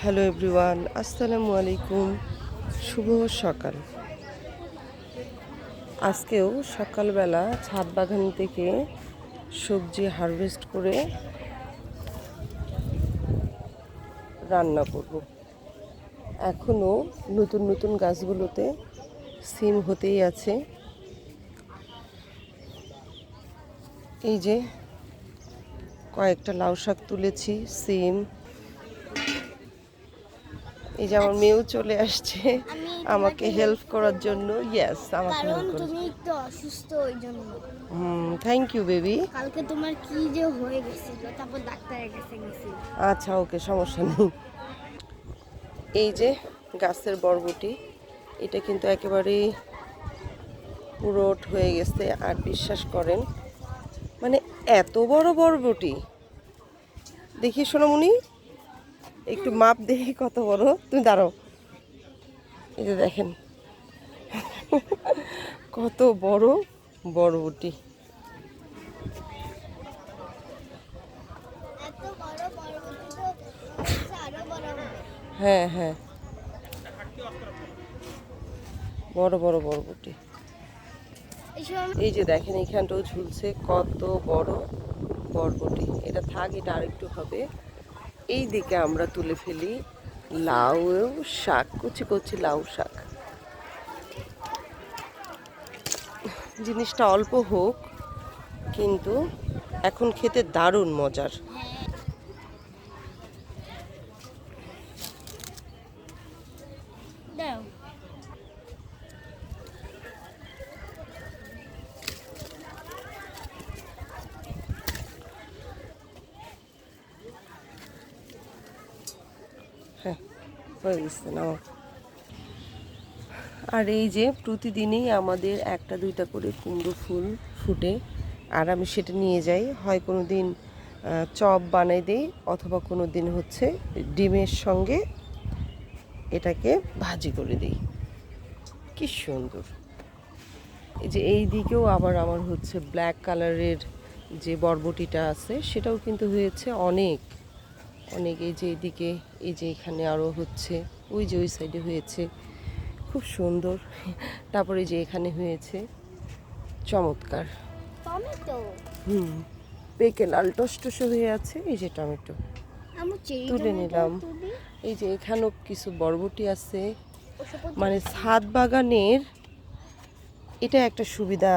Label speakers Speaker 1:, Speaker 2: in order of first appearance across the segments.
Speaker 1: Hello everyone, আসসালামু আলাইকুম। শুভ সকাল। আজকেও সকালবেলা ছাদ বাগান থেকে সবজি হারভেস্ট করে রান্না করব। এখনও নতুন নতুন গাছগুলোতে সিম হতেই আছে। এই যে কয়েকটা লাউ শাক তুলেছি, সিম। এই যে আমার মেয়েও চলে আসছে আমাকে হেল্প করার জন্য। ইয়েস, আমাকে হেল্প করো।
Speaker 2: তুমি একটু অসুস্থ ওই জন্য।
Speaker 1: Thank you baby.
Speaker 2: কালকে তোমার কি যে হয়ে গেছিল, তারপর ডাক্তারের কাছে গেছিল।
Speaker 1: আচ্ছা, ওকে, সমস্যা নেই। এই যে গাছের বরবটি, এটা কিন্তু একেবারেই পুরোট হয়ে গেছে। আর বিশ্বাস করেন, মানে এত বড় বরবটি, দেখি সোনামণি একটু মাপ দেখি কত বড়। তুমি দাঁড়াও, এই যে দেখেন কত বড় বরবটি।
Speaker 2: এত বড় পর্বত তো আরো বড় হবে।
Speaker 1: হ্যাঁ হ্যাঁ, বড় বড় বরবটি। এই যে দেখেন এখানটাও ঝুলছে কত বড় বরবটি। এটা থাক, এটা আরেকটু হবে। এই দিকে আমরা তুলে ফেলি লাউ শাক, কুচি কুচি লাউ শাক। জিনিসটা অল্প হোক, কিন্তু এখন খেতে দারুণ মজার।
Speaker 2: দাও।
Speaker 1: হ্যাঁ, হয়ে গেছে নাও। আর এই যে প্রতিদিনই আমাদের একটা দুইটা করে কুমড়ো ফুল ফুটে, আর আমি সেটা নিয়ে যাই। হয় কোনো দিন চপ বানাই দিই, অথবা কোনো দিন হচ্ছে ডিমের সঙ্গে এটাকে ভাজি করে দিই। কি সুন্দর। এই যে এই দিকেও আবার আমার হচ্ছে ব্ল্যাক কালারের যে বরবটিটা আছে, সেটাও কিন্তু হয়েছে অনেক অনেক। এই যে এইদিকে, এই যে এখানে আরও হচ্ছে, ওই যে ওই সাইডে হয়েছে, খুব সুন্দর। তারপরে যে এখানে হয়েছে, চমৎকার।
Speaker 2: টমেটো।
Speaker 1: পেকে লাল টসটস হয়ে আছে। এই যে টমেটো তুলে নিলাম। এই যে এখানেও কিছু বরবটি আছে। মানে ছাদ বাগানের এটা একটা সুবিধা,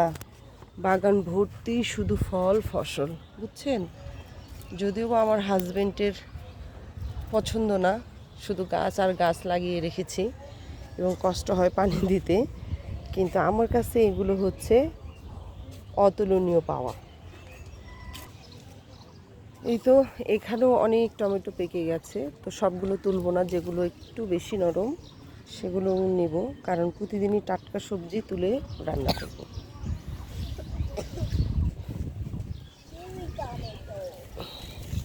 Speaker 1: বাগান ভর্তি শুধু ফল ফসল, বুঝছেন। যদিও আমার হাজবেন্ডের পছন্দ না, শুধু গাছ আর গাছ লাগিয়ে রেখেছি এবং কষ্ট হয় পানি দিতে, কিন্তু আমার কাছে এগুলো হচ্ছে অতুলনীয় পাওয়া। এই তো এখানেও অনেক টমেটো পেকে গেছে, তো সবগুলো তুলব না, যেগুলো একটু বেশি নরম সেগুলো নেব, কারণ প্রতিদিনই টাটকা সবজি তুলে রান্না করব।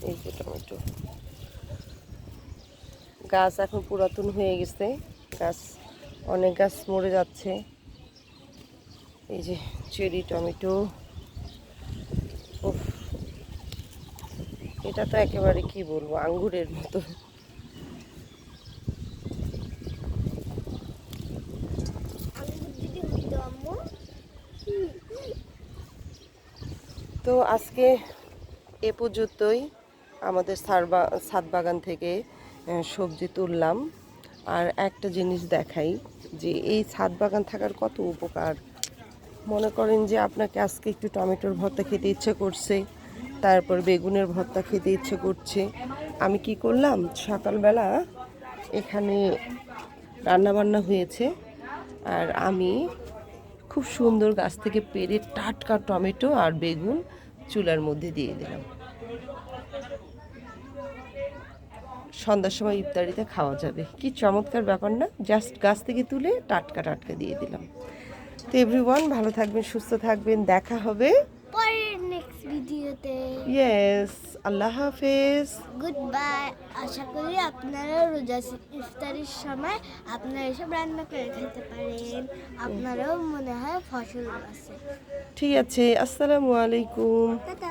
Speaker 1: এই যে টমেটো গাছ এখন পুরাতন হয়ে গেছে, গাছ অনেক গাছ মরে যাচ্ছে। এই যে চেরি টমেটো, উফ, এটা তো একেবারে কি বলবো, আঙ্গুরের মতো। তো আজকে এ পর্যন্তই। আমাদের ছাদ বাগান থেকে সবজি তুললাম। আর একটা জিনিস দেখাই, যে এই ছাদ বাগান থাকার কত উপকার। মনে করেন যে আপনাকে আজকে একটু টমেটোর ভর্তা খেতে ইচ্ছে করছে, তারপর বেগুনের ভর্তা খেতে ইচ্ছে করছে। আমি কি করলাম, সকালবেলা এখানে রান্নাবান্না হয়েছে, আর আমি খুব সুন্দর গাছ থেকে পেড়ে টাটকা টমেটো আর বেগুন চুলার মধ্যে দিয়ে দিলাম। সন্ধ্যার সময় ইফতারিতে খাওয়া যাবে। কি চমৎকার ব্যাপার না, জাস্ট গাছ থেকে তুলে টাটকা টাটকা দিয়ে দিলাম। তো এভরিওয়ান, ভালো থাকবেন, সুস্থ থাকবেন, দেখা হবে
Speaker 2: পরের নেক্সট ভিডিওতে।
Speaker 1: ইয়েস, আল্লাহ হাফেজ।
Speaker 2: Good bye. আশা করি আপনারা রোজা ইফতারের সময় আপনারা এসব রান্না করে খেতে পারেন। আপনারাও মনে হয় ফসল আছে।
Speaker 1: ঠিক আছে, আসসালামু আলাইকুম।
Speaker 2: টাটা।